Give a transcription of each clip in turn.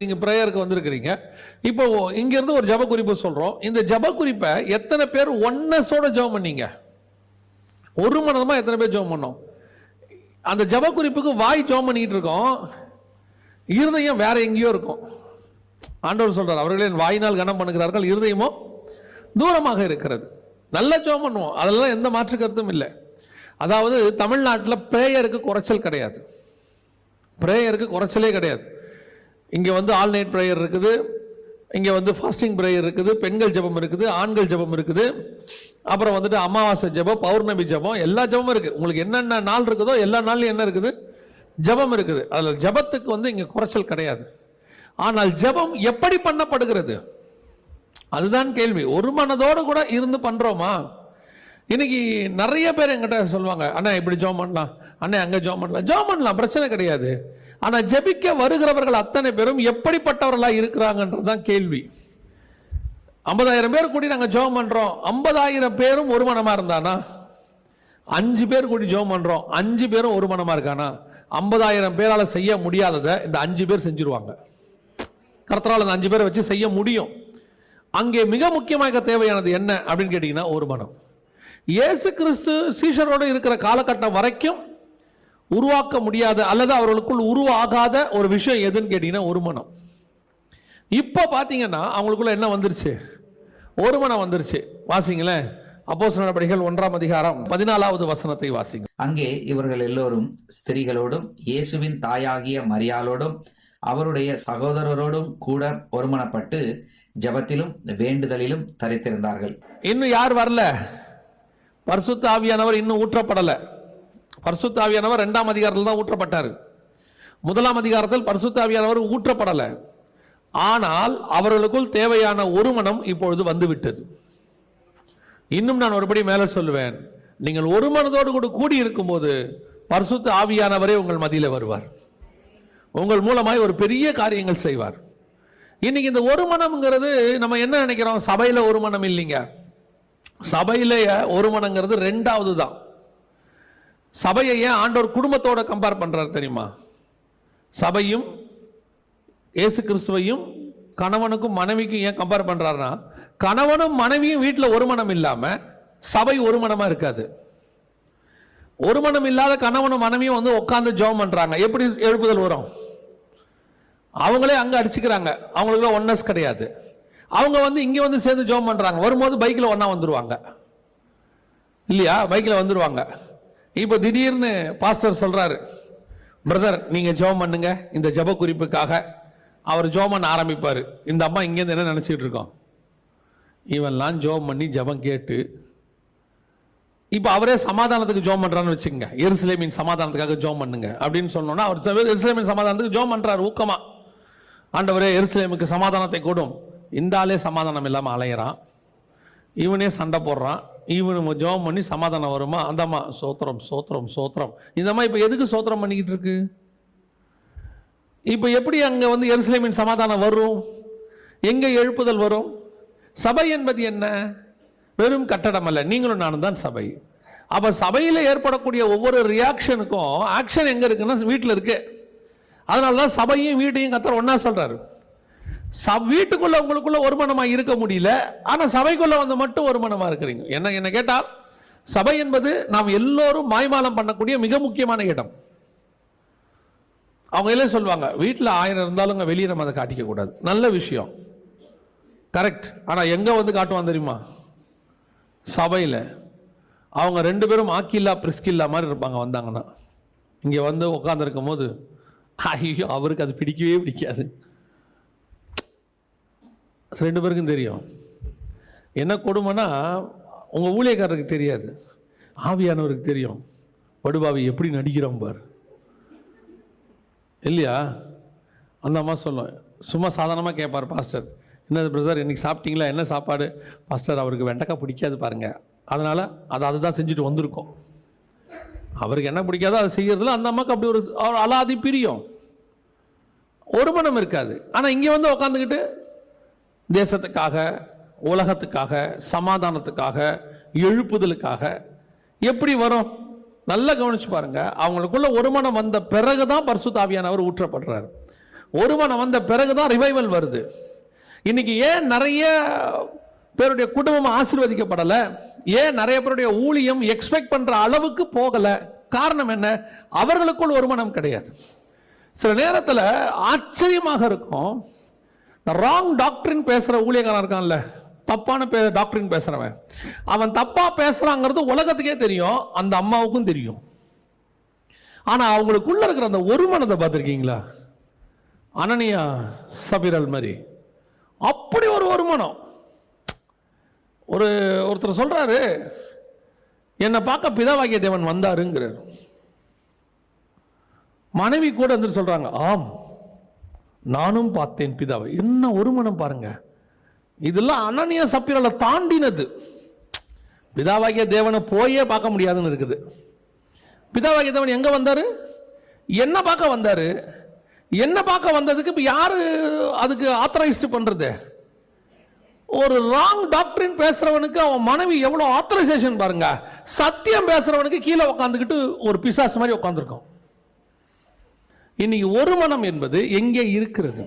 நீங்கள் ப்ரேயருக்கு வந்திருக்கிறீங்க. இப்போ இங்கேருந்து ஒரு ஜப குறிப்பு சொல்கிறோம். இந்த ஜப குறிப்பை எத்தனை பேர் ஒன்னஸோட ஜெபம் பண்ணீங்க? ஒரு மனதமாக எத்தனை பேர் ஜெபம் பண்ணோம்? அந்த ஜப குறிப்புக்கு வாய் ஜெபம் பண்ணிக்கிட்டு இருக்கோம், இருதயம் வேற எங்கேயோ இருக்கும். ஆண்டவர் சொல்றார், அவர்களே வாயினால் கனம் பண்ணுகிறார்கள், இருதயமோ தூரமாக இருக்கிறது. நல்லா ஜெபம் பண்ணுவோம், அதெல்லாம் எந்த மாற்று கருத்தும் இல்லை. அதாவது தமிழ்நாட்டில் பிரேயருக்கு குறைச்சல் கிடையாது, பிரேயருக்கு குறைச்சலே கிடையாது. இங்கே வந்து ஆல் நைட் ப்ரேயர் இருக்குது, இங்கே வந்து ஃபாஸ்டிங் ப்ரேயர் இருக்குது, பெண்கள் ஜபம் இருக்குது, ஆண்கள் ஜபம் இருக்குது, அப்புறம் வந்துட்டு அமாவாசை ஜபம், பௌர்ணமி ஜபம், எல்லா ஜபமும் இருக்குது. உங்களுக்கு என்னென்ன நாள் இருக்குதோ எல்லா நாள்லையும் என்ன இருக்குது? ஜபம் இருக்குது. அதில் ஜபத்துக்கு வந்து இங்கே குறைச்சல் கிடையாது. ஆனால் ஜபம் எப்படி பண்ணப்படுகிறது அதுதான் கேள்வி. ஒரு மனதோடு கூட இருந்து பண்ணுறோமா? இன்னைக்கு நிறைய பேர் என்கிட்ட சொல்லுவாங்க, அண்ணா இப்படி ஜெபம் பண்ணலாம், அண்ணா அங்கே ஜெபம் பண்ணலாம். ஜெபம் பண்ணலாம், பிரச்சனை கிடையாது. ஆனால் ஜெபிக்க வருகிறவர்கள் அத்தனை பேரும் எப்படிப்பட்டவர்களாக இருக்கிறாங்கன்றது தான் கேள்வி. 50,000 பேர் கூடி நாங்கள் ஜெபம் பண்ணுறோம், 50,000 பேரும் ஒரு மனமாக இருந்தானா? 5 பேர் கூடி ஜெபம் பண்ணுறோம், 5 பேரும் ஒரு மனமாக இருக்கானா? 50,000 பேரால் செய்ய முடியாததை இந்த 5 பேர் செஞ்சிருவாங்க. கர்த்தரால் அந்த 5 பேரை வச்சு செய்ய முடியும். அங்கே மிக முக்கியமாக தேவையானது என்ன அப்படின்னு கேட்டீங்கன்னா ஒரு மனம். இயேசு கிறிஸ்து சீஷரோடு இருக்கிற காலகட்டம் வரைக்கும் உருவாக்க முடியாத அல்லது அவர்களுக்குள் உருவாகாத ஒரு விஷயம் எதுன்னு கேட்டீங்கன்னா ஒரு மனம். இப்போ பார்த்தீங்கன்னா அவங்களுக்குள்ள என்ன வந்துருச்சு? ஒரு மனம் வந்துருச்சு. வாசிங்களேன், அப்போஸ்தலர் நடபடிகள் 1ஆம் அதிகாரம் 14வது வசனத்தை வாசிங்க. அங்கே இவர்கள் எல்லோரும் ஸ்திரீகளோடும் இயேசுவின் தாயாகிய மரியாளோடும் அவருடைய சகோதரரோடும் கூட ஒருமனப்பட்டு ஜெபத்திலும் வேண்டுதலிலும் தரித்திருந்தார்கள். இன்னும் யார் வரல? பரிசுத்த ஆவியானவர் இன்னும் ஊற்றப்படல. பரிசுத்த ஆவியானவர் 2ஆம் அதிகாரத்தில் தான் ஊற்றப்பட்டார். 1ஆம் அதிகாரத்தில் பரிசுத்த ஆவியானவர் ஊற்றப்படல. ஆனால் அவர்களுக்குள் தேவையான ஒரு மனம் இப்பொழுது வந்துவிட்டது. இன்னும் நான் ஒருபடி மேலே சொல்லுவேன், நீங்கள் ஒரு மனதோடு கூட கூடி இருக்கும்போது பரிசுத்த ஆவியானவரே உங்கள் மத்தியில் வருவார், உங்கள் மூலமாய் ஒரு பெரிய காரியங்கள் செய்வார். இன்னைக்கு இந்த ஒரு மனம்ங்கிறது நம்ம என்ன நினைக்கிறோம்? சபையில் ஒரு மனம் இல்லைங்க. சபையில ஒரு மனங்கிறது 2வது தான். சபையை ஏன் ஆண்டவர் குடும்பத்தோட கம்பேர் பண்றாரு தெரியுமா? சபையும் இயேசு கிறிஸ்துவையும் கணவனுக்கும் மனைவிக்கும் ஏன் கம்பேர் பண்றாருன்னா, கணவனும் மனைவியும் வீட்டில் ஒரு மனம் இல்லாம சபை ஒரு மனமா இருக்காது. ஒரு மனம் இல்லாத கணவனும் மனைவியும் வந்து உட்கார்ந்து ஜெபம் பண்றாங்க, எப்படி எழுப்புதல் வரும்? அவங்களே அங்கே அடிச்சுக்கிறாங்க, அவங்களுக்கு ஒன்னஸ் கிடையாது. அவங்க வந்து இங்கே வந்து சேர்ந்து ஜெபம் பண்ணுறாங்க, வரும்போது பைக்கில் ஒன்றா வந்துடுவாங்க இல்லையா? பைக்கில் வந்துடுவாங்க. இப்போ திடீர்னு பாஸ்டர் சொல்கிறாரு, பிரதர் நீங்கள் ஜெபம் பண்ணுங்க இந்த ஜெப குறிப்புக்காக. அவர் ஜெபம் பண்ண ஆரம்பிப்பார். இந்த அம்மா இங்கேருந்து என்ன நினச்சிட்டு இருக்கோம்? இவன்லாம் ஜெபம் பண்ணி ஜெபம் கேட்டு இப்போ அவரே சமாதானத்துக்கு ஜெபம் பண்ணுறான்னு வச்சுக்கோங்க. எருசலேமின் சமாதானத்துக்காக ஜெபம் பண்ணுங்க அப்படின்னு சொன்னோன்னா அவர் எருசலேமின் சமாதானத்துக்கு ஜெபம் பண்ணுறாரு ஊக்கமா. ஆண்டவரே எருசலேமுக்கு சமாதானத்தை கூடும். இந்த ஆளே சமாதானம் இல்லாமல் அலையிறான், இவனே சண்டை போடுறான், இவனு ஜெபம் பண்ணி சமாதானம் வருமா? அந்தம்மா சோத்திரம் சோத்திரம் சோத்திரம். இந்த மாதிரி இப்போ எதுக்கு சோத்திரம் பண்ணிக்கிட்டு இருக்கு? இப்போ எப்படி அங்கே வந்து எருசலேமின் சமாதானம் வரும்? எங்கே எழுப்புதல் வரும்? சபை என்பது என்ன? வெறும் கட்டடம் அல்ல, நீங்களும் நானும் தான் சபை. அப்போ சபையில் ஏற்படக்கூடிய ஒவ்வொரு ரியாக்ஷனுக்கும் ஆக்ஷன் எங்கே இருக்குன்னா வீட்டில் இருக்கு. அதனால தான் சபையும் வீட்டையும் கர்த்தர் ஒன்றா சொல்கிறாரு. வீட்டுக்குள்ள உங்களுக்குள்ள ஒரு மனமாக இருக்க முடியல, ஆனால் சபைக்குள்ள வந்து மட்டும் ஒரு மனமாக இருக்கிறீங்க. என்ன கேட்டால் சபை என்பது நாம் எல்லோரும் மாய்மாலம் பண்ணக்கூடிய மிக முக்கியமான இடம். அவங்க எல்லாம் சொல்லுவாங்க, வீட்டில் 1000 இருந்தாலும் வெளியே நம்ம அதை காட்டிக்க கூடாது. நல்ல விஷயம், கரெக்ட். ஆனால் எங்கே வந்து காட்டுவான் தெரியுமா? சபையில். அவங்க 2 பேரும் ஆக்கில்லா பிரிஸ்கில்லா மாதிரி இருப்பாங்க. வந்தாங்கன்னா இங்கே வந்து உட்காந்துருக்கும் போது ஐயோ அவருக்கு அது பிடிக்கவே பிடிக்காது. 2 பேருக்கும் தெரியும். என்ன கொடுமைன்னா உங்கள் ஊழியக்காரருக்கு தெரியாது, ஆவியானவருக்கு தெரியும். படுபாவி எப்படி நடிக்கிறோம் பார் இல்லையா? அந்த அம்மா சொல்லும், சும்மா சாதாரணமாக கேட்பார் பாஸ்டர், என்னது பிரதர் இன்னைக்கு சாப்பிட்டீங்களா? என்ன சாப்பாடு? பாஸ்டர் அவருக்கு வெண்டைக்காய் பிடிக்காது பாருங்க, அதனால் அதுதான் செஞ்சுட்டு வந்திருக்கோம். அவருக்கு என்ன பிடிக்காதோ அதை செய்யறதுல அந்த அம்மாவுக்கு அப்படி ஒரு அலாதி பிரியம், ஒரு மனம் இருக்காது. ஆனால் இங்கே வந்து உட்காந்துக்கிட்டு தேசத்துக்காக, உலகத்துக்காக, சமாதானத்துக்காக, எழுப்புதலுக்காக எப்படி வரும்? நல்லா கவனிச்சு பாருங்க. அவங்களுக்குள்ள ஒரு மனம் வந்த பிறகுதான் பரிசுத்த ஆவியானவர் ஊற்றப்படுறார். ஒரு மனம் வந்த பிறகுதான் ரிவைவல் வருது. இன்னைக்கு ஏன் நிறைய பேருடைய குடும்பம் ஆசீர்வதிக்கப்படலை, ஏன் நிறைய பேருடைய ஊழியம் எக்ஸ்பெக்ட் பண்ற அளவுக்கு போகல? காரணம் என்ன? அவர்களுக்குள் ஒரு மனம் கிடையாது. சில நேரத்தில் ஆச்சரியமாக இருக்கும், ராங் டாக்டரின் பேசுற ஊழியக்காரன் இருக்கான்ல, தப்பான டாக்டரின் பேசுறவன், அவன் தப்பா பேசுறாங்கிறது உலகத்துக்கே தெரியும், அந்த அம்மாவுக்கும் தெரியும். ஆனா அவங்களுக்குள்ள இருக்கிற அந்த ஒரு மனதை பார்த்திருக்கீங்களா? அனனியா சபீரல் மாதிரி அப்படி ஒரு மனம். ஒருத்தர் சொல்றாரு, என்னை பார்க்க பிதாவாகிய தேவன் வந்தாருங்கிறார். மனைவி கூட வந்து சொல்றாங்க, ஆம் நானும் பார்த்தேன் பிதாவை. என்ன ஒரு மனம் பாருங்க. இதெல்லாம் அனனியா சப்பீரலை தாண்டினது. பிதாவாகிய தேவனை போயே பார்க்க முடியாதுன்னு இருக்குது. பிதாவாகிய தேவன் எங்க வந்தாரு? என்ன பார்க்க வந்தாரு. என்ன பார்க்க வந்ததுக்கு இப்ப யாரு அதுக்கு ஆத்தரைஸ்ட் பண்றது? ஒரு ராங் டாக்டரின் பேசுறவனுக்கு அவன் மனைவி எவ்வளவு ஆத்தரைசேஷன் பாருங்க. சத்தியம் பேசுறவனுக்கு கீழே உட்காந்துக்கிட்டு ஒரு பிசாசு மாதிரி உட்காந்துருக்கும். இன்னைக்கு ஒரு மனம் என்பது எங்கே இருக்கிறது?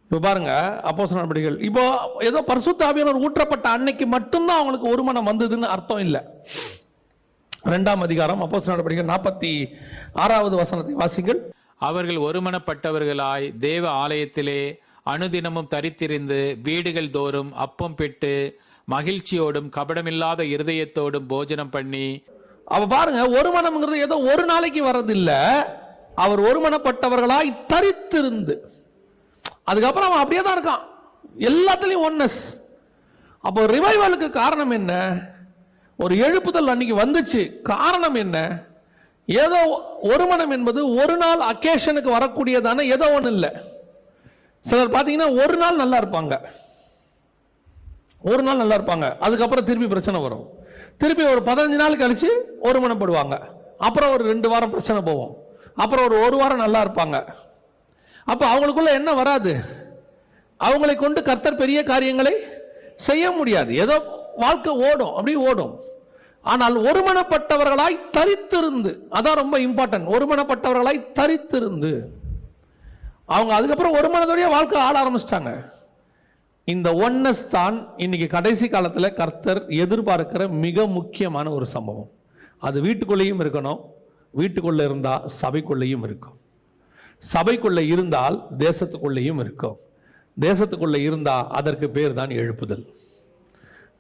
இப்போ பாருங்க, அப்போஸ்தலர் நடபடிகள், இப்போ ஏதோ பரிசுத்த ஆவியானவர் ஊற்றப்பட்ட அன்னைக்கு மட்டும்தான் அவங்களுக்கு ஒரு மனம் வந்ததுன்னு அர்த்தம் இல்லை. 2ஆம் அதிகாரம் அப்போஸ்தலர் நடபடிகள் 46வது வசனத்தை வாசிங்கள். அவர்கள் ஒருமனப்பட்டவர்களாய் தேவ ஆலயத்திலே அனுதினமும் தரித்திருந்து வீடுகள் தோறும் அப்பம் பெற்று மகிழ்ச்சியோடும் கபடமில்லாத இருதயத்தோடும் போஜனம் பண்ணி. அவ பாருங்க, ஒரு மனம்ங்கிறது ஏதோ ஒரு நாளைக்கு வர்றதில்லை. அவர் ஒருமனப்பட்டவர்களாய் தரித்திருந்து, அதுக்கப்புறம் அவன் அப்படியே தான் இருக்கான், எல்லாத்துலயும் ஒன்னஸ். அப்போ ரிவைவலுக்கு காரணம் என்ன? ஒரு எழுப்புதல் அன்னைக்கு வந்துச்சு. காரணம் என்ன? ஏதோ ஒரு மனம் என்பது ஒரு நாள் அக்கேஷனுக்கு வரக்கூடியதான ஏதோ ஒன்று இல்லை. சிலர் பார்த்தீங்கன்னா ஒரு நாள் நல்லா இருப்பாங்க, ஒரு நாள் நல்லா இருப்பாங்க, அதுக்கப்புறம் திருப்பி பிரச்சனை வரும். திருப்பி ஒரு 15 நாள் கழிச்சு ஒரு மனப்படுவாங்க, அப்புறம் ஒரு 2 வாரம் பிரச்சனை போவோம், அப்புறம் ஒரு வாரம் நல்லா இருப்பாங்க. அப்போ அவங்களுக்குள்ள என்ன வராது? அவங்களை கொண்டு கர்த்தர் பெரிய காரியங்களை செய்ய முடியாது. ஏதோ வாழ்க்கை ஓடும், அப்படி ஓடும். ஆனால் ஒருமனப்பட்டவர்களாய் தரித்திருந்து, அதான் ரொம்ப இம்பார்ட்டன்ட். ஒருமனப்பட்டவர்களாய் தரித்திருந்து அவங்க அதுக்கப்புறம் ஒரு மனதோடைய வாழ்க்கை ஆட ஆரம்பிச்சிட்டாங்க. இந்த ஒன்னஸ் தான் இன்னைக்கு கடைசி காலத்தில் கர்த்தர் எதிர்பார்க்கிற மிக முக்கியமான ஒரு சம்பவம். அது வீட்டுக்குள்ளேயும் இருக்கணும், வீட்டுக்குள்ள இருந்தா சபைக்குள்ளேயும் இருக்கும், சபைக்குள்ள இருந்தால் தேசத்துக்குள்ளேயும் இருக்கும், தேசத்துக்குள்ள இருந்தா அதற்கு பேர் தான் எழுப்புதல்.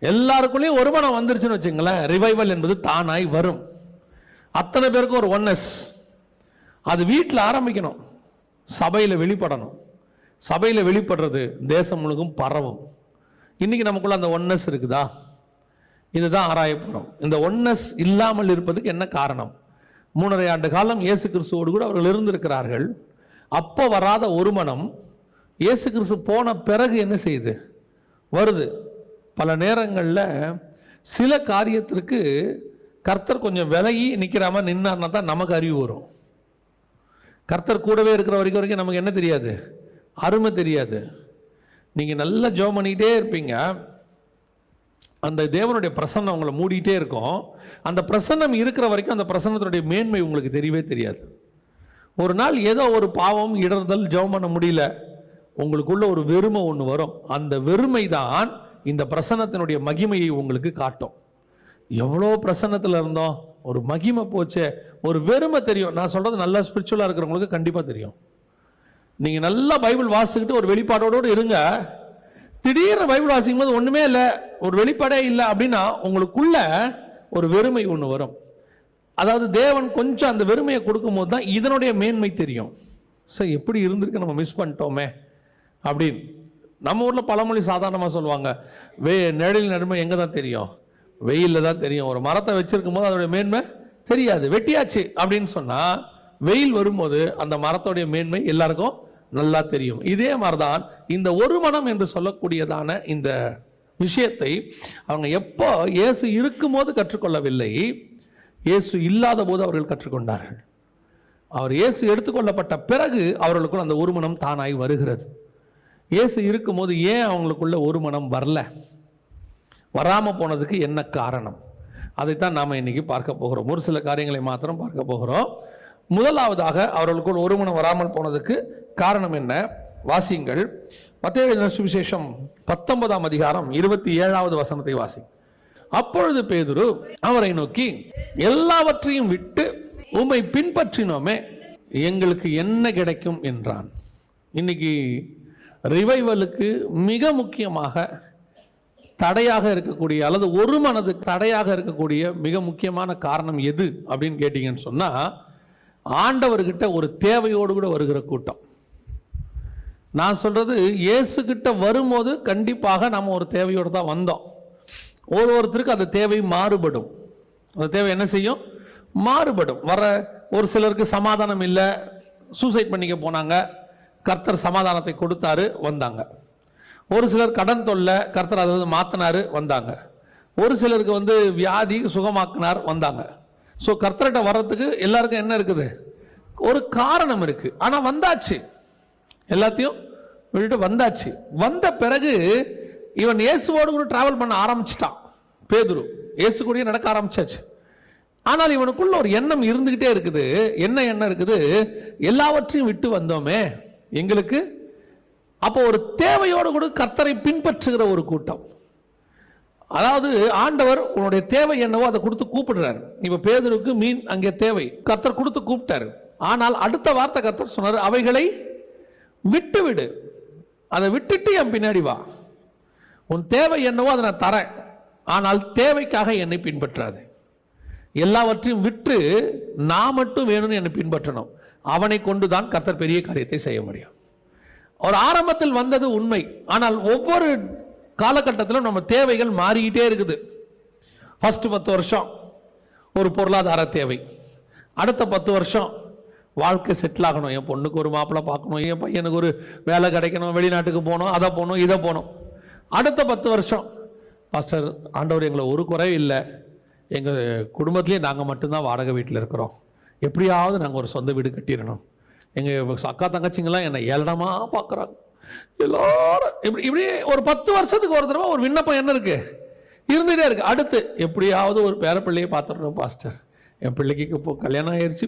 எல்லாருக்குள்ளேயும் ஒரு மனம் வந்துருச்சுன்னு வச்சுங்களேன், ரிவைவல் என்பது தானாய் வரும். அத்தனை பேருக்கும் ஒரு ஒன்னஸ். அது வீட்டில் ஆரம்பிக்கணும், சபையில் வெளிப்படணும். சபையில் வெளிப்படுறது தேசம் முழுக்கும் பரவும். இன்னைக்கு நமக்குள்ள அந்த ஒன்னஸ் இருக்குதா? இதுதான் ஆராய போறோம். இந்த ஒன்னஸ் இல்லாமல் இருப்பதுக்கு என்ன காரணம்? 3½ ஆண்டு காலம் இயேசு கிறிஸ்துவோடு கூட அவர்கள் இருந்திருக்கிறார்கள். அப்போ வராத ஒரு மனம் இயேசு கிறிஸ்து போன பிறகு என்ன செய்யுது? வருது. பல நேரங்களில் சில காரியத்திற்கு கர்த்தர் கொஞ்சம் விலகி நிற்கிற மாதிரி நின்னார்னா தான் நமக்கு அறிவு வரும். கர்த்தர் கூடவே இருக்கிற வரைக்கும் நமக்கு என்ன தெரியாது? அருமை தெரியாது. நீங்கள் நல்லா ஜெபம் பண்ணிக்கிட்டே இருப்பீங்க, அந்த தேவனுடைய பிரசன்னம் உங்களை மூடிட்டே இருக்கும். அந்த பிரசன்னம் இருக்கிற வரைக்கும் அந்த பிரசன்னத்தினுடைய மேன்மை உங்களுக்கு தெரியவே தெரியாது. ஒரு நாள் ஏதோ ஒரு பாவம் இடர்தல், ஜெபம் பண்ண முடியல, உங்களுக்குள்ள ஒரு வெறுமை ஒன்று வரும். அந்த வெறுமை தான் இந்த பிரசன்னத்தினுடைய மகிமையை உங்களுக்கு காட்டும். எவ்வளோ பிரசன்னத்தில் இருந்தோம், ஒரு மகிமை போச்சே, ஒரு வெறுமை தெரியும். நான் சொல்றது நல்லா ஸ்பிரிச்சுவலாக இருக்கிறவங்களுக்கு கண்டிப்பாக தெரியும். நீங்கள் நல்லா பைபிள் வாசிக்கிட்டு ஒரு வெளிப்பாடோடு இருங்க, திடீர்னு பைபிள் வாசிக்கும் போது ஒன்றுமே இல்லை, ஒரு வெளிப்பாடே இல்லை அப்படின்னா உங்களுக்குள்ள ஒரு வெறுமை ஒன்று வரும். அதாவது தேவன் கொஞ்சம் அந்த வெறுமையை கொடுக்கும் போது தான் இதனுடைய மேன்மை தெரியும். சார் எப்படி இருந்திருக்கு, நம்ம மிஸ் பண்ணிட்டோமே அப்படின்னு. நம்ம ஊரில் பழமொழி சாதாரணமாக சொல்லுவாங்க, நிழலின் நன்மை எங்கே தான் தெரியும்? வெயிலில் தான் தெரியும். ஒரு மரத்தை வச்சிருக்கும் போது அதோடைய மேன்மை தெரியாது, வெட்டியாச்சு அப்படின்னு சொன்னால் வெயில் வரும்போது அந்த மரத்தோடைய மேன்மை எல்லாருக்கும் நல்லா தெரியும். இதே மாதிரிதான் இந்த ஒரு மனம் என்று சொல்லக்கூடியதான இந்த விஷயத்தை அவங்க எப்போ இயேசு இருக்கும்போது கற்றுக்கொள்ளவில்லை, இயேசு இல்லாத போது அவர்கள் கற்றுக்கொண்டார்கள். அவர் இயேசு எடுத்துக்கொள்ளப்பட்ட பிறகு அவர்களுக்குள் அந்த ஒரு மனம் தானாய் வருகிறது. இயேசு இருக்கும்போது ஏன் அவங்களுக்குள்ள ஒரு மனம் வரல, வராமல் போனதுக்கு என்ன காரணம், அதைத்தான் நாம் இன்னைக்கு பார்க்க போகிறோம். ஒரு சில காரியங்களை மாத்திரம் பார்க்க போகிறோம். முதலாவதாக அவர்களுக்குள் ஒருமனம் வராமல் போனதுக்கு காரணம் என்ன? வாசியுங்கள். மத்தேயு எழுதின சுவிசேஷம் 19ஆம் அதிகாரம் 27வது வசனத்தை வாசி. அப்பொழுது பேதுரு அவரை நோக்கி, எல்லாவற்றையும் விட்டு உம்மை பின்பற்றினோமே, எங்களுக்கு என்ன கிடைக்கும் என்றான். இன்னைக்கு ரிவைவலுக்கு மிக முக்கியமாக தடையாக இருக்கக்கூடிய அல்லது ஒரு மனதுக்கு தடையாக இருக்கக்கூடிய மிக முக்கியமான காரணம் எது அப்படின்னு கேட்டீங்கன்னு சொன்னா, ஆண்டவர்கிட்ட ஒரு தேவையோடு கூட வருகிற கூட்டம். நான் சொல்றது, இயேசு கிட்ட வரும்போது கண்டிப்பாக நம்ம ஒரு தேவையோடு தான் வந்தோம். ஒருத்தருக்கு அந்த தேவை மாறுபடும். அந்த தேவை என்ன செய்யும்? மாறுபடும். ஒரு சிலருக்கு சமாதானம் இல்லை, சூசைட் பண்ணிக்க போனாங்க, கர்த்தர் சமாதானத்தை கொடுத்தாரு, வந்தாங்க. ஒரு சிலர் கடன் தொல்லை, கர்த்தர் அதை மாத்தினாரு, வந்தாங்க. ஒரு சிலருக்கு வியாதி சுகமாக்கினார், வந்தாங்க. ஸோ கர்த்தர்கிட்ட வர்றதுக்கு எல்லாருக்கும் என்ன இருக்குது? ஒரு காரணம் இருக்கு. ஆனா வந்தாச்சு, எல்லாத்தையும் விட்டுட்டு வந்தாச்சு. வந்த பிறகு இவன் இயேசுவோடு கூட டிராவல் பண்ண ஆரம்பிச்சிட்டான். பேதுரு இயேசு கூட நடக்க ஆரம்பிச்சாச்சு. ஆனால் இவனுக்குள்ள ஒரு எண்ணம் இருந்துகிட்டே இருக்குது. என்ன எண்ணம் இருக்குது? எல்லாவற்றையும் விட்டு வந்தோமே, எங்களுக்கு அப்போ ஒரு தேவையோடு கூட கர்த்தரை பின்பற்றுகிற ஒரு கூட்டம். அதாவது ஆண்டவர் உன்னுடைய தேவை என்னவோ அதை கொடுத்து கூப்பிடுறாரு. இப்ப பேதுருக்கு மீன் அங்கே தேவை, கர்த்தர் கொடுத்து கூப்பிட்டாரு. ஆனால் அடுத்த வார்த்தை கர்த்தர் சொன்னார், அவைகளை விட்டு விடு, அதை விட்டுட்டு என் பின்னாடி வா. உன் தேவை என்னவோ அதை நான் தரேன், ஆனால் தேவைக்காக என்னை பின்பற்றாது. எல்லாவற்றையும் விட்டு நான் மட்டும் வேணும்னு என்னை பின்பற்றணும். அவனை கொண்டுதான் கர்த்தர் பெரிய காரியத்தை செய்ய முடியும். ஒரு ஆரம்பத்தில் வந்தது உண்மை. ஆனால் ஒவ்வொரு காலகட்டத்திலும் நம்ம தேவைகள் மாறிக்கிட்டே இருக்குது. ஃபர்ஸ்ட் 10 வருஷம் ஒரு பொருளாதார தேவை, அடுத்த 10 வருஷம் வாழ்க்கை செட்டில் ஆகணும், என் பொண்ணுக்கு ஒரு மாப்பிள்ளை பார்க்கணும், என் பையனுக்கு ஒரு வேலை கிடைக்கணும், வெளிநாட்டுக்கு போகணும், அதை போகணும், இதை போகணும். அடுத்த 10 வருஷம், பாஸ்டர் ஆண்டவர் எங்களை ஒரு குறையும் இல்லை, எங்கள் குடும்பத்திலே நாங்கள் மட்டும்தான் வாடகை வீட்டில் இருக்கிறோம், எப்படியாவது நாங்கள் ஒரு சொந்த வீடு கட்டிடணும். எங்கள் அக்கா தங்கச்சிங்கெல்லாம் என்னை ஏளனமாக பார்க்குறாங்க எல்லாரும். இப்படி ஒரு 10 வருஷத்துக்கு ஒரு தடவை ஒரு விண்ணப்பம் என்ன இருக்கு? இருந்துகிட்டே இருக்கு. அடுத்து எப்படியாவது ஒரு பேரப்பிள்ளையை பார்த்துடணும் பாஸ்டர், என் பிள்ளைக்கு இப்போ கல்யாணம் ஆயிடுச்சு,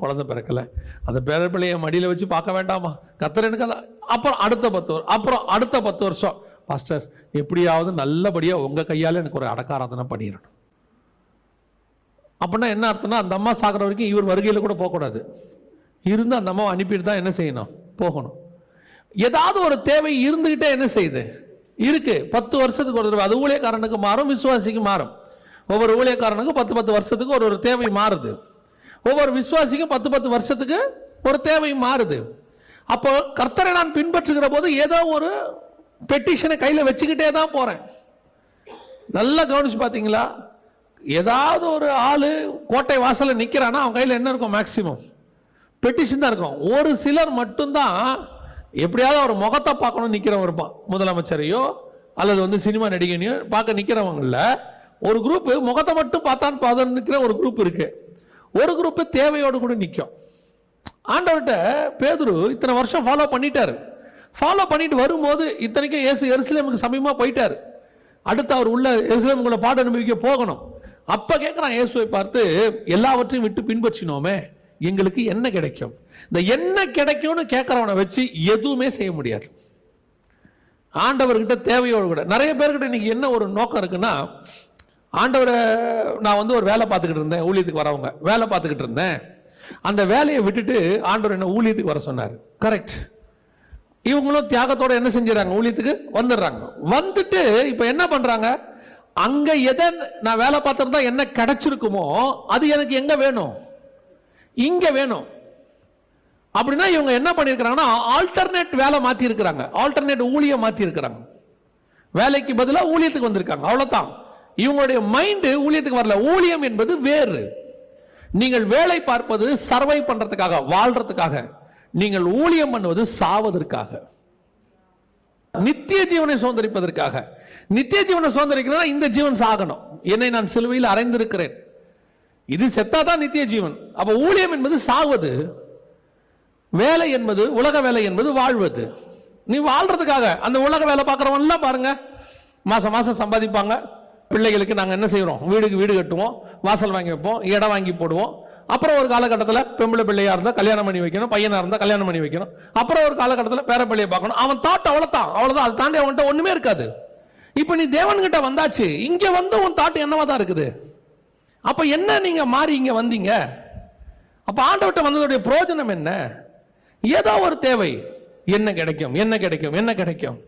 குழந்தை பிறக்கலை, அந்த பேரப்பிள்ளையை மடியில் வச்சு பார்க்க வேண்டாமா கர்த்தர் எனக்கு அதான். அப்புறம் அடுத்த 10 வருஷம், அப்புறம் அடுத்த 10 வருஷம், பாஸ்டர் எப்படியாவது நல்லபடியாக உங்கள் கையால் எனக்கு ஒரு அடக்காராதனை பண்ணிடணும். அப்படின்னா என்ன அர்த்தம்னா, அந்த அம்மா சாகிற வரைக்கும் இவர் வருகையில் கூட போகக்கூடாது, இருந்து அந்த அம்மாவை அனுப்பிட்டு தான் என்ன செய்யணும்? போகணும். ஏதாவது ஒரு தேவை இருந்துகிட்டே என்ன செய்யுது? இருக்கு. 10 வருஷத்துக்கு ஒரு தடவை. அது ஊழியக்காரனுக்கு மாறும், விசுவாசிக்கு மாறும். ஒவ்வொரு ஊழியக்காரனுக்கும் 10 வருஷத்துக்கு ஒரு தேவை மாறுது. ஒவ்வொரு விசுவாசிக்கும் 10 வருஷத்துக்கு ஒரு தேவை மாறுது. அப்போ கர்த்தரை நான் பின்பற்றுகிற போது ஏதோ ஒரு பெட்டிஷனை கையில் வச்சுக்கிட்டே தான் போறேன். நல்லா கவனிச்சு பார்த்தீங்களா? ஏதாவது ஒரு ஆளு கோட்டை வாசல்ல நிக்கிறானா அவன் கையில் என்ன இருக்கும்? மேக்சிமம் பெட்டிஷன் தான் இருக்கும். ஒரு சிலர் மட்டும்தான் எப்படியாவது ஒரு முகத்தை பார்க்கணும் நிக்கிறவன் இருப்பான். முதலமைச்சரையோ அல்லது சினிமா நடிகனையோ பார்க்க நிக்கிறவங்கள ஒரு குரூப் முகத்தை மட்டும் பார்த்தான் நிற்கிற ஒரு குரூப் இருக்கு. ஒரு குரூப் தேவையோடு கூட நிற்கும். ஆண்டவர்கிட்ட பேதுரு இத்தனை வருஷம் ஃபாலோ பண்ணிட்டாரு. ஃபாலோ பண்ணிட்டு வரும்போது இத்தனைக்கும் இயேசு எருசலேமுக்கு சமீபமா போயிட்டாரு. அடுத்து அவர் உள்ள எருசலேமுக்குள்ள பாட அனுபவிக்க போகணும். அப்ப கேட்கிறான் இயேசுவை பார்த்து, எல்லாவற்றையும் விட்டு பின்பற்றினோமே, எங்களுக்கு என்ன கிடைக்கும்? இந்த என்ன கிடைக்கும்னு கேட்கறவனை வச்சு எதுவுமே செய்ய முடியாது. ஆண்டவர்கிட்ட தேவையோடு கூட நிறைய பேர்கிட்ட இன்னைக்கு என்ன ஒரு நோக்கம் இருக்குன்னா, ஆண்டவரை நான் ஒரு வேலை பார்த்துக்கிட்டு இருந்தேன், ஊழியத்துக்கு வரவங்க வேலை பார்த்துக்கிட்டு இருந்தேன், அந்த வேலையை விட்டுட்டு ஆண்டவர் என்ன ஊழியத்துக்கு வர சொன்னார். கரெக்ட். இவங்களும் தியாகத்தோட என்ன செஞ்சுறாங்க? ஊழியத்துக்கு வந்துடுறாங்க. வந்துட்டு இப்ப என்ன பண்றாங்க? அங்க எதை நான் வேலை பார்த்திருந்தா என்ன கிடைச்சிருக்குமோ அது எனக்கு எங்க வேணும்? இங்க வேணும். அப்படின்னா இவங்க என்ன பண்ணிருக்கிறாங்கன்னா, ஆல்டர்னேட் வேலை மாத்தி இருக்கிறாங்க, ஆல்டர்னேட் ஊழியம் மாத்தி இருக்கிறாங்க. வேலைக்கு பதிலாக ஊழியத்துக்கு வந்திருக்காங்க. அவ்வளவுதான். இவங்களுடைய மைண்ட் ஊழியத்துக்கு வரல. ஊழியம் என்பது வேறு. நீங்கள் வேலை பார்ப்பது சர்வை பண்றதுக்காக, வாழ்றதுக்காக. நீங்கள் ஊழியம் பண்ணுவது சாவதற்காக, நித்திய ஜீவனை சுதந்திரிப்பதற்காக. நித்திய ஜீவனை சுதந்திரிக்கிறேன்னா இந்த ஜீவன் சாகணும். என்னை நான் சிலுவையில் அறைந்திருக்கிறேன், இது செத்தாதான் நித்திய ஜீவன். அப்ப ஊழியம் என்பது சாவது, வேலை என்பது உலக வேலை என்பது வாழ்வது. நீ வாழ்றதுக்காக. அந்த உலக வேலை பார்க்கறவன் எல்லாம் பாருங்க, மாசம் மாசம் சம்பாதிப்பாங்க. பிள்ளைகளுக்கு நாங்கள் என்ன செய்யறோம்? வீடுக்கு வீடு கட்டுவோம், வாசல் வாங்கி வைப்போம், இடம் வாங்கி போடுவோம், அப்புறம் ஒரு காலகட்டத்தில் பெம்பளை பிள்ளையா இருந்தால் கல்யாணம் பண்ணி வைக்கணும், பையனா இருந்தால் கல்யாணம் பண்ணி வைக்கணும், அப்புறம் ஒரு காலகட்டத்தில் பேர பிள்ளையை பார்க்கணும். அவன் தாட் அவ்வளோதான். அதை தாண்டி அவன்கிட்ட ஒண்ணுமே இருக்காது. இப்போ நீ தேவன்கிட்ட வந்தாச்சு, இங்க வந்து உன் தாட் என்னவா தான் இருக்குது. அப்ப என்ன நீங்க மாறி இங்க வந்தீங்க? அப்ப ஆண்டவர்கிட்ட வந்ததுடைய பிரயோஜனம் என்ன? ஏதோ ஒரு தேவை, என்ன கிடைக்கும், என்ன கிடைக்கும், என்ன கிடைக்கும்.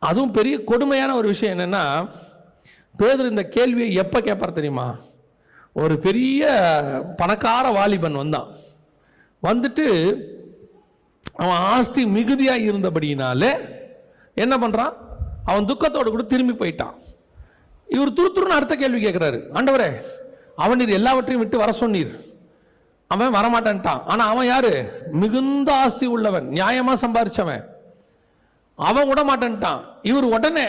அதுவும் பெரிய கொடுமையான ஒரு விஷயம் என்னன்னா, பேதுரு இந்த கேள்வியை எப்ப கேட்பார் தெரியுமா? ஒரு பெரிய பணக்கார வாலிபன் வந்தான். வந்துட்டு அவன் ஆஸ்தி மிகுதியா இருந்தபடியினாலே என்ன பண்றான், அவன் துக்கத்தோடு கூட திரும்பி போயிட்டான். இவர் துருத்துருன்னு அடுத்த கேள்வி கேட்கிறாரு, ஆண்டவரே அவன் நீர் எல்லாவற்றையும் விட்டு வர சொன்னீர், அவன் வரமாட்டான்ட்டான். ஆனா அவன் யாரு? மிகுந்த ஆஸ்தி உள்ளவன், நியாயமா சம்பாரிச்சவன், அவன் விட மாட்டேன்ட்டான். இவர் உடனே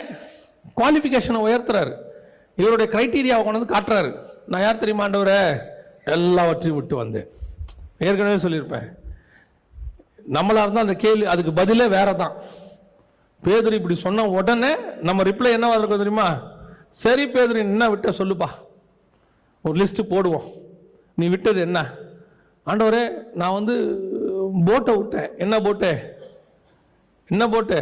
குவாலிஃபிகேஷனை உயர்த்துறாரு, இவருடைய கிரைட்டீரியாவை கொண்டு வந்து காட்டுறாரு. நான் யார் தெரியுமா ஆண்டவரே? எல்லாவற்றையும் விட்டு வந்தேன். ஏற்கனவே சொல்லியிருப்பேன், நம்மளா இருந்தால் அந்த கேள்வி அதுக்கு பதிலே வேற தான். பேதுரு இப்படி சொன்ன உடனே நம்ம ரிப்ளை என்னவா இருக்கும் தெரியுமா? சரி பேதுரு, என்ன விட்ட சொல்லுப்பா, ஒரு லிஸ்ட் போடுவோம். நீ விட்டது என்ன? ஆண்டவரே நான் வந்து போட்டை விட்டேன். என்ன போட்டு?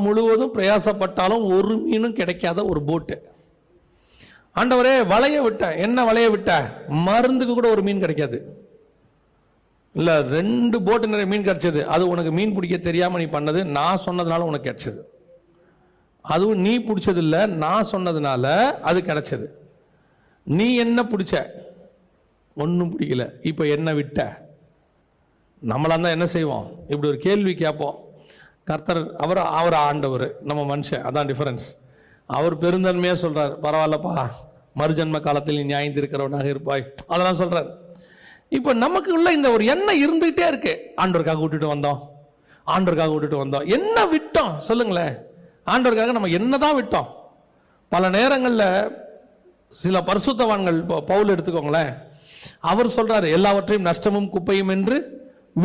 முழுவதும் பிரயாசப்பட்டாலும் ஒரு மீனும் கிடைக்காத ஒரு போட்டு. ஆண்டவரே வலைய விட்டேன். என்ன வலைய விட்ட? மருந்துக்கு கூட ஒரு மீன் கிடைக்காது. இல்ல 2 போட்டு நிறைய மீன் கிடைச்சது. அது உனக்கு மீன் பிடிக்க தெரியாம நீ பண்ணது, நான் சொன்னதுனால உனக்கு கிடைச்சது. அதுவும் நீ பிடிச்சது இல்ல, நான் சொன்னதுனால அது கிடைச்சது. நீ என்ன பிடிச்ச? ஒன்னும் பிடிக்கல. இப்ப என்ன விட்ட? நம்மளா தான் என்ன செய்வோம்? இப்படி ஒரு கேள்வி கேட்போம். கர்த்தர் அவர் ஆண்டவர், நம்ம மனுஷன், அதான் டிஃபரன்ஸ். அவர் பெருந்தன்மையா சொல்றார், பரவாயில்லப்பா மறுஜன்ம காலத்தில் நீ நியாயந்திருக்கிறவனாக இருப்பாய், அதெல்லாம் சொல்றார். இப்ப நமக்கு உள்ள இந்த ஒரு எண்ணம் இருந்துகிட்டே இருக்கு. ஆண்டவருக்காக விட்டுட்டு வந்தோம். என்ன விட்டோம் சொல்லுங்களேன்? ஆண்டவருக்காக நம்ம என்னதான் விட்டோம்? பல நேரங்கள்ல சில பரிசுத்தவான்கள், பவுல் எடுத்துக்கோங்களேன், அவர் சொல்றாரு எல்லாவற்றையும் நஷ்டமும் குப்பையும் என்று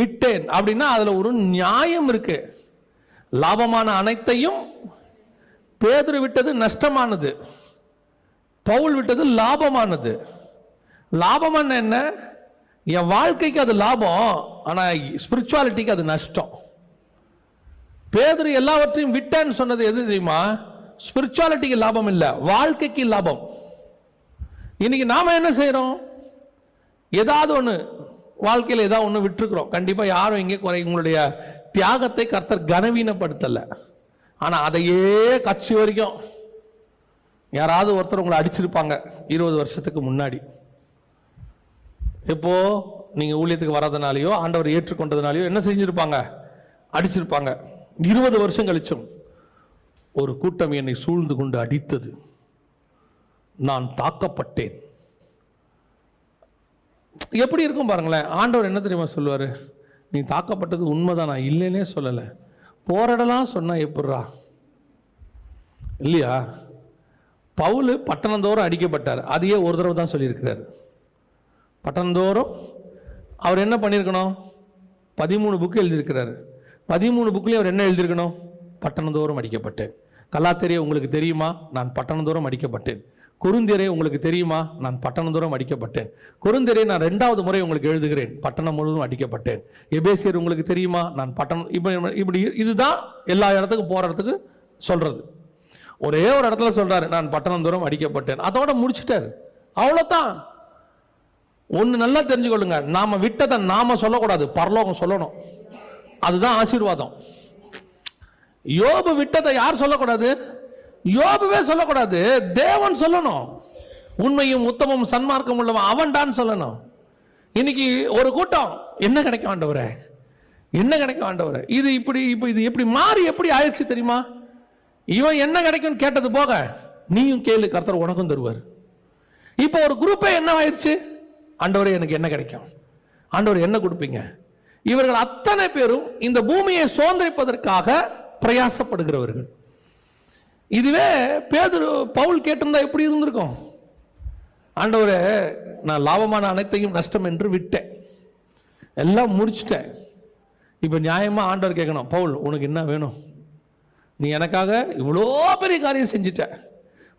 விட்டேன். அப்படின்னா அதுல ஒரு நியாயம் இருக்கு. லாபமான அனைத்தையும் பேதுரு விட்டது நஷ்டமானது, பவுல் விட்டது லாபமானது. லாபமான என்ன? என் வாழ்க்கைக்கு அது லாபம், ஆனா ஸ்பிரிச்சுவாலிட்டிக்கு அது நஷ்டம். பேதுரு எல்லாவற்றையும் விட்டேன்னு சொன்னது எது தெரியுமா? ஸ்பிரிச்சுவாலிட்டிக்கு லாபம் இல்ல, வாழ்க்கைக்கு லாபம். இன்னைக்கு நாம என்ன செய்யறோம்? ஏதாவது ஒண்ணு வாழ்க்கையில் ஏதாவது ஒண்ணு விட்டுருக்கிறோம். கண்டிப்பா யாரும் இங்கே உங்களுடைய தியாகத்தை கர்த்தர் கனவீனப்படுத்தல. ஆனா அதையே கட்சி வரைக்கும் யாராவது ஒருத்தர் உங்களை அடிச்சிருப்பாங்க 20 வருஷத்துக்கு முன்னாடி. எப்போ நீங்க ஊழியத்துக்கு வர்றதுனாலயோ ஆண்டவர் ஏற்றுக்கொண்டதுனாலயோ என்ன செஞ்சிருப்பாங்க? அடிச்சிருப்பாங்க. 20 வருஷம் கழிச்சும் ஒரு கூட்டம் என்னை சூழ்ந்து கொண்டு அடித்தது, நான் தாக்கப்பட்டேன். எப்படி இருக்கும் பாருங்களேன். ஆண்டவர் என்ன தெரியுமா சொல்லுவாரு? நீ தாக்கப்பட்டது உண்மைதான், நான் இல்லைன்னே சொல்லலை. போராடலாம் சொன்னா எப்படிரா? இல்லையா? பவுல் பட்டணந்தோறும் அடிக்கப்பட்டார், அதையே ஒரு தடவை தான் சொல்லியிருக்கிறார். பட்டணந்தோறும் அவர் என்ன பண்ணியிருக்கணும்? 13 புக்கு எழுதியிருக்கிறார். 13 புக்லேயும் அவர் என்ன எழுதியிருக்கணும்? பட்டணந்தோறும் அடிக்கப்பட்டேன். கலாத்திரே உங்களுக்கு தெரியுமா? நான் பட்டணந்தோறும் அடிக்கப்பட்டேன். குருந்தியரே உங்களுக்கு தெரியுமா? நான் பட்டணந்தோறும் அடிக்கப்பட்டேன். குருந்தியரே நான் 2வது முறை உங்களுக்கு எழுதுகிறேன், பட்டணம் முழுவதும் அடிக்கப்பட்டேன். எபேசியர் உங்களுக்கு தெரியுமா? நான் பட்டணம். இப்படி இதுதான் எல்லா இடத்துக்கும் போறதுக்கு சொல்றது. ஒரே ஒரு இடத்துல சொல்றாரு, நான் பட்டணந்தோறும் அடிக்கப்பட்டேன், அதோட முடிச்சுட்டாரு. அவ்வளவுதான். ஒண்ணு நல்லா தெரிஞ்சுக்கொள்ளுங்க, நாம விட்டதை நாம சொல்லக்கூடாது, பரலோகம் சொல்லணும். அதுதான் ஆசீர்வாதம். யோபு விட்டதை யார் சொல்லக்கூடாது? யோபுவே சொல்லக்கூடாது, தேவன் சொல்லணும். உண்மையும் உத்தமும் சன்மார்க்கம் உள்ளவன் அவன்டான்னு சொல்லணும். இன்னைக்கு ஒரு கூட்டம் என்ன கிடைக்கும் ஆண்டவரே, என்ன கிடைக்கும் ஆண்டவரே, இது இப்படி இப்ப இது எப்படி மாறி எப்படி ஆயிடுச்சு தெரியுமா? இவன் என்ன கிடைக்கும் கேட்டது போக நீயும் கேளு, கர்த்தர் உனக்கும் தருவார். இப்போ ஒரு குரூப்பே என்ன ஆயிடுச்சு? ஆண்டவரே எனக்கு என்ன கிடைக்கும், ஆண்டவர் என்ன கொடுப்பீங்க? இவர்கள் அத்தனை பேரும் இந்த பூமியை சுதந்திரிப்பதற்காக பிரயாசப்படுகிறவர்கள். இதுவே பேதுரு பவுல் கேட்டிருந்தா எப்படி இருந்திருக்கும்? ஆண்டவரே நான் லாபமான அனைத்தையும் நஷ்டம் என்று விட்டேன், எல்லாம் முடிச்சிட்டேன். இப்ப நியாயமா ஆண்டவர் கேட்கணும், பவுல் உனக்கு என்ன வேணும்? நீ எனக்காக இவ்வளோ பெரிய காரியம் செஞ்சிட்ட,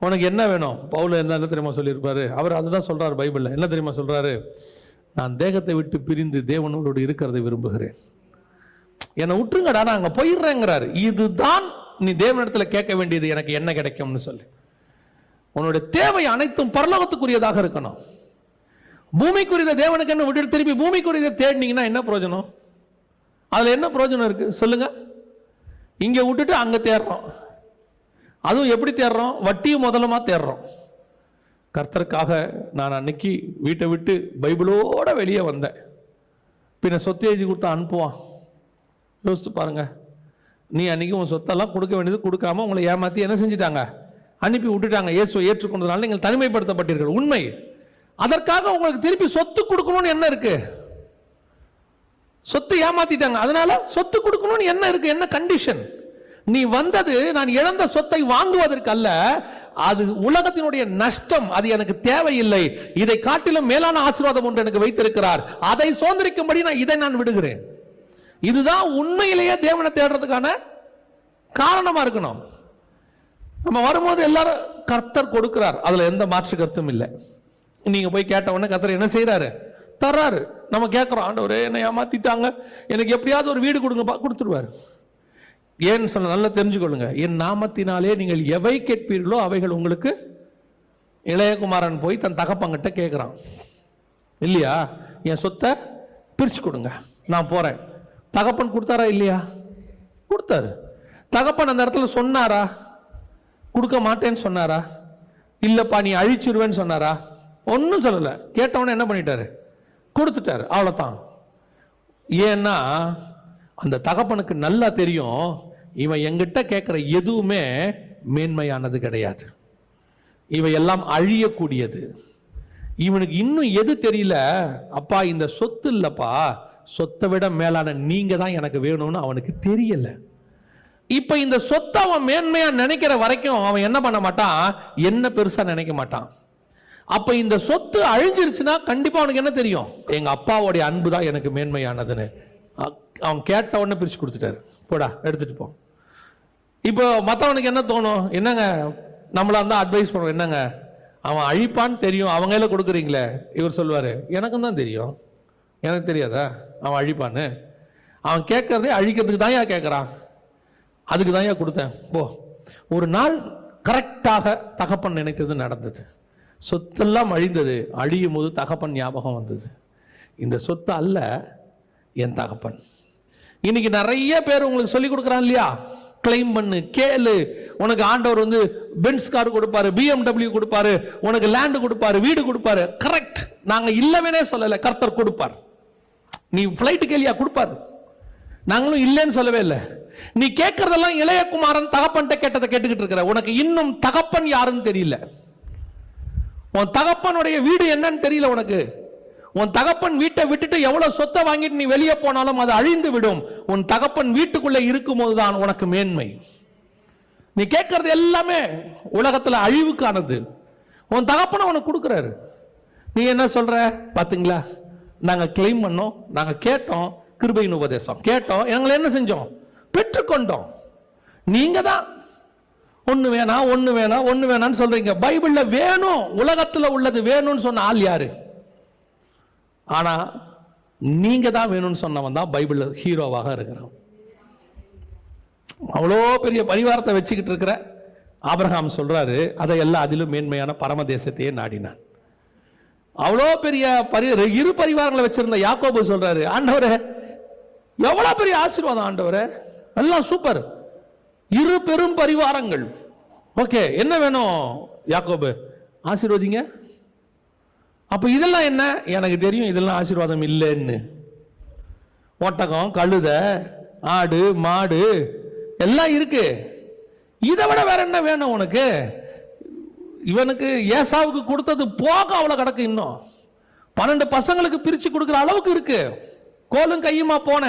உனக்கு என்ன வேணும்? பவுல் என்ன தெரியுமா சொல்லியிருப்பாரு? அவர் அதுதான் சொல்றாரு பைபிள்ல. என்ன தெரியுமா சொல்றாரு? நான் தேகத்தை விட்டு பிரிந்து தேவனோடு இருக்கிறதை விரும்புகிறேன், என்னை விட்டுருங்கடா, நான் அங்க போயிடுறேங்கிறாரு. இதுதான் நீ தேவனிடத்துல கேட்க வேண்டியது, எனக்கு என்ன கிடைக்கும்னு சொல்லி. உன்னுடைய தேவை அனைத்தும் பரலோகத்துக்குரியதாக இருக்கணும். பூமிக்குரிய தேவனுக்கு என்ன விட்டு திருப்பி பூமிக்குரிய தேடினீங்கன்னா என்ன பிரயோஜனம்? அதுல என்ன பிரயோஜனம் இருக்கு சொல்லுங்க? இங்க விட்டுட்டு அங்க தேடுறோம். அதுவும் எப்படி தேடுறோம்? வட்டியும் முதலமா தேடுறோம். கர்த்தருக்காக நான் அன்னைக்கு வீட்டை விட்டு பைபிளோட வெளியே வந்தேன். பின்ன சொத்து எழுதி கொடுத்தா அனுப்புவான்? யோசித்து பாருங்க. நீ அன்னைக்கு உன் சொத்தெல்லாம் கொடுக்க வேண்டியது கொடுக்காம உங்களை ஏமாத்தி என்ன செஞ்சிட்டாங்க? அனுப்பி விட்டுட்டாங்க. இயேசுவை ஏற்றுக்கொண்டதுனால நீங்கள் தனிமைப்படுத்தப்பட்டீர்கள், உண்மை. அதற்காக உங்களுக்கு திருப்பி சொத்து கொடுக்கணும்னு என்ன இருக்கு? சொத்து ஏமாத்திட்டாங்க, அதனால சொத்து கொடுக்கணும்னு என்ன இருக்கு? என்ன கண்டிஷன்? நீ வந்தது நான் இழந்த சொத்தை வாங்குவதற்கு அல்ல, அது உலகத்தினுடைய நஷ்டம், அது எனக்கு தேவையில்லை. இதை காட்டிலும் மேலான ஆசீர்வாதம் ஒன்று எனக்கு வைத்திருக்கிறார், அதை சுதந்திரிக்கும்படி இதை நான் விடுகிறேன். இதுதான் உண்மையிலேயே தேவனை தேடுறதுக்கான காரணமா இருக்கணும். நம்ம வரும்போது எல்லாரும் கர்த்தர் கொடுக்கிறார், அதுல எந்த மாற்று கருத்தும் இல்லை. நீங்க போய் கேட்ட உடனே கர்த்தர் என்ன செய்யறாரு? தர்றாரு. நம்ம கேட்கிறோம், ஆண்டவரே என்னை ஏமாத்திட்டாங்க, எனக்கு எப்படியாவது ஒரு வீடு கொடுங்கப்பா, கொடுத்துருவாரு. ஏன்னு சொல்ல நல்லா தெரிஞ்சுக்கொள்ளுங்க, என் நாமத்தினாலே நீங்கள் எவை கேட்பீர்களோ அவைகள் உங்களுக்கு. இளையகுமாரன் போய் தன் தகப்பங்கிட்ட கேட்கிறான் இல்லையா, என் சொத்தை பிரிச்சு கொடுங்க, நான் போறேன். தகப்பன் கொடுத்தாரா இல்லையா? கொடுத்தாரு. தகப்பன் அந்த இடத்துல சொன்னாரா? கொடுக்க மாட்டேன்னு சொன்னாரா? இல்லப்பா நீ அழிச்சிருவேன்னு சொன்னாரா? ஒன்றும் சொல்லலை. கேட்டவன என்ன பண்ணிட்டாரு? கொடுத்துட்டாரு, அவ்வளோதான். ஏன்னா அந்த தகப்பனுக்கு நல்லா தெரியும், இவன் எங்கிட்ட கேட்குற எதுவுமே மேன்மையானது கிடையாது, இவை எல்லாம் அழியக்கூடியது. இவனுக்கு இன்னும் எது தெரியல, அப்பா இந்த சொத்து இல்லப்பா, சொத்தை விட மேலான நீங்க தான் எனக்கு வேணும்னு அவனுக்கு தெரியல. இப்ப இந்த சொத்தை அவன் மேன்மையா நினைக்கிற வரைக்கும் அவன் என்ன பண்ண மாட்டான்? என்ன பெருசா நினைக்க மாட்டான். அப்ப இந்த சொத்து அழிஞ்சிருச்சுன்னா கண்டிப்பா அவனுக்கு என்ன தெரியும்? எங்க அப்பாவுடைய அன்பு தான் எனக்கு மேன்மையானதுன்னு. அவன் கேட்ட உடனே பிரிச்சு கொடுத்துட்டாரு, போடா எடுத்துட்டு போ. இப்போ மற்றவனுக்கு என்ன தோணும்? என்னங்க நம்மளா இருந்தா அட்வைஸ் பண்ணுவோம், என்னங்க அவன் அழிப்பான்னு தெரியும், அவங்க கையில கொடுக்குறீங்களே. இவர் சொல்லுவாரு, எனக்கும் தான் தெரியும், எனக்கு தெரியாதா அவன் அழிப்பான்னு? அவன் கேட்கறதே அழிக்கிறதுக்கு தான் ஏன் கேட்கறான், அதுக்கு தான் ஏன் கொடுத்தேன் போ. ஒரு நாள் கரெக்டாக தகப்பன் நினைத்தது நடந்தது. சொத்தெல்லாம் அழிந்தது. அழியும் போது தகப்பன் ஞாபகம் வந்தது. இந்த சொத்து அல்ல, என் தகப்பன். இன்னைக்கு நிறைய பேர் உங்களுக்கு சொல்லி கொடுக்குறான் இல்லையா, கிளைம் பண்ணு, கேளு, உனக்கு ஆண்டவர் வந்து பென்ஸ் கார் கொடுப்பாரு, BMW கொடுப்பாரு, உனக்கு லேண்ட் கொடுப்பாரு, வீடு கொடுப்பாரு. கரெக்ட், நாங்க இல்லவேனே சொல்லல, கர்த்தர் கொடுப்பார். நீ பிளைட் கேளியா, கொடுப்பாரு. நாங்களும் இல்லைன்னு சொல்லவே இல்லை. நீ கேட்கறதெல்லாம் இளையகுமாரன் தகப்பன்ட்ட கேட்டதை கேட்டுக்கிட்டு இருக்கிற. உனக்கு இன்னும் தகப்பன் யாருன்னு தெரியல. உன் தகப்பனுடைய வீடு என்னன்னு தெரியல உனக்கு. உன் தகப்பன் வீட்டை விட்டுட்டு எவ்வளவு சொத்தை வாங்கிட்டு நீ வெளியே போனாலும் அது அழிந்து விடும். உன் தகப்பன் வீட்டுக்குள்ள இருக்கும் போதுதான் உனக்கு மேன்மை. நீ கேட்கறது எல்லாமே உலகத்துல அழிவுக்கானது. உன் தகப்பனை உனக்கு கொடுக்கிறாரு. நீ என்ன சொல்ற? பாத்தீங்களா, நாங்க கிளைம் பண்ணோம், நாங்க கேட்டோம், கிருபையின் உபதேசம் கேட்டோம், எங்களை என்ன செஞ்சோம்? பெற்றுக்கொண்டோம். நீங்க தான் ஒண்ணு வேணாம், ஒண்ணு வேணாம், ஒண்ணு வேணாம்னு சொல்றீங்க. பைபிள்ல வேணும், உலகத்துல உள்ளது வேணும்னு சொன்ன ஆள் யாரு? ஆனா நீங்க தான் வேணும்னு சொன்னவன் தான் பைபிள்ல ஹீரோவாக இருக்கிறான். அவ்வளோ பெரிய பரிவாரத்தை வச்சுக்கிட்டு இருக்கிற ஆபிரகாம் சொல்றாரு, அதையெல்லாம் அதிலும் மேன்மையான பரமதேசத்தையே நாடினான். அவ்வளோ பெரிய இரு பரிவாரங்களை வச்சிருந்த யாக்கோபு சொல்றாரு, ஆண்டவரே எவ்வளவு பெரிய ஆசீர்வாதம் ஆண்டவரே, எல்லாம் சூப்பர், இரு பெரும் பரிவாரங்கள். ஓகே, என்ன வேணும் யாக்கோபு? ஆசீர்வதிங்க. அப்ப இதெல்லாம் என்ன? எனக்கு தெரியும் இதெல்லாம் ஆசீர்வாதம் இல்லைன்னு. ஒட்டகம், கழுத, ஆடு, மாடு எல்லாம் இருக்கு, இதை விட வேற என்ன வேணும் உனக்கு? இவனுக்கு ஏசாவுக்கு கொடுத்தது போக அவ்வளவு கிடக்கு. இன்னும் 12 பசங்களுக்கு பிரிச்சு கொடுக்கிற அளவுக்கு இருக்கு. கோலும் கையுமா போன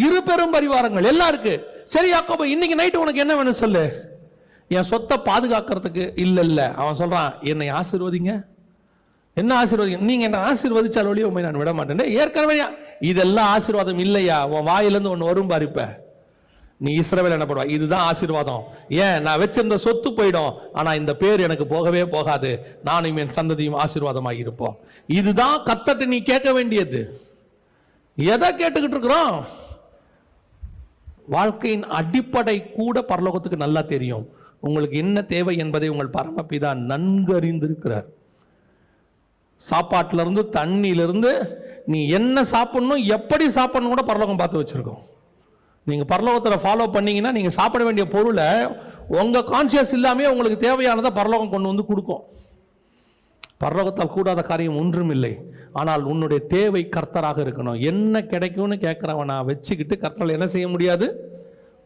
இரு பெரும் பரிவாரங்கள் எல்லாம் இருக்கு. சரி யாக்கோபு, இன்னைக்கு நைட்டு உனக்கு என்ன வேணும் சொல்லு. என் சொத்தை பாதுகாக்கிறதுக்கு இல்ல. அவன் சொல்றான், என்னை ஆசீர்வதிங்க. என்ன ஆசீர்வாதம்? நீங்க என்ன ஆசீர்வதிச்சால் ஒழிய உண்மை நான் விட மாட்டேன். ஏற்கனவே இதெல்லாம் ஆசீர்வாதம் இல்லையா? உன் வாயிலிருந்து ஒன்று வரும் பாரிப்ப. நீ இஸ்ரவேல் எனப்படுவா. இதுதான் ஆசீர்வாதம். ஏன்? நான் வச்சிருந்த சொத்து போயிடும், ஆனா இந்த பேர் எனக்கு போகவே போகாது, நானும் என் சந்ததியும் ஆசீர்வாதமாய் இருப்போம். இதுதான் கர்த்தர்ட்ட நீ கேட்க வேண்டியது. எதை கேட்டுக்கிட்டு இருக்கிறோம்? வாழ்க்கையின் அடிப்படை கூட பரலோகத்துக்கு நல்லா தெரியும். உங்களுக்கு என்ன தேவை என்பதை உங்கள் பரமபிதா நன்கு அறிந்திருக்கிறார். சாப்பாட்டிலிருந்து தண்ணியிலிருந்து நீ என்ன சாப்பிடணும், எப்படி சாப்பிடணும் கூட பரலோகம் பார்த்து வச்சிருக்கோம். நீங்க பரலோகத்தில் ஃபாலோ பண்ணீங்கன்னா நீங்க சாப்பிட வேண்டிய பொருளை உங்க கான்சியஸ் இல்லாமே உங்களுக்கு தேவையானதை பரலோகம் கொண்டு வந்து கொடுக்கும். பரலோகத்தால் கூடாத காரியம் ஒன்றும் இல்லை. ஆனால் உன்னுடைய தேவை கர்த்தராக இருக்கணும். என்ன கிடைக்கும்னு கேட்கிறவனா வச்சுக்கிட்டு கர்த்தரால் என்ன செய்ய முடியாது?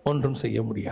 ஒன்றும் செய்ய முடியாது.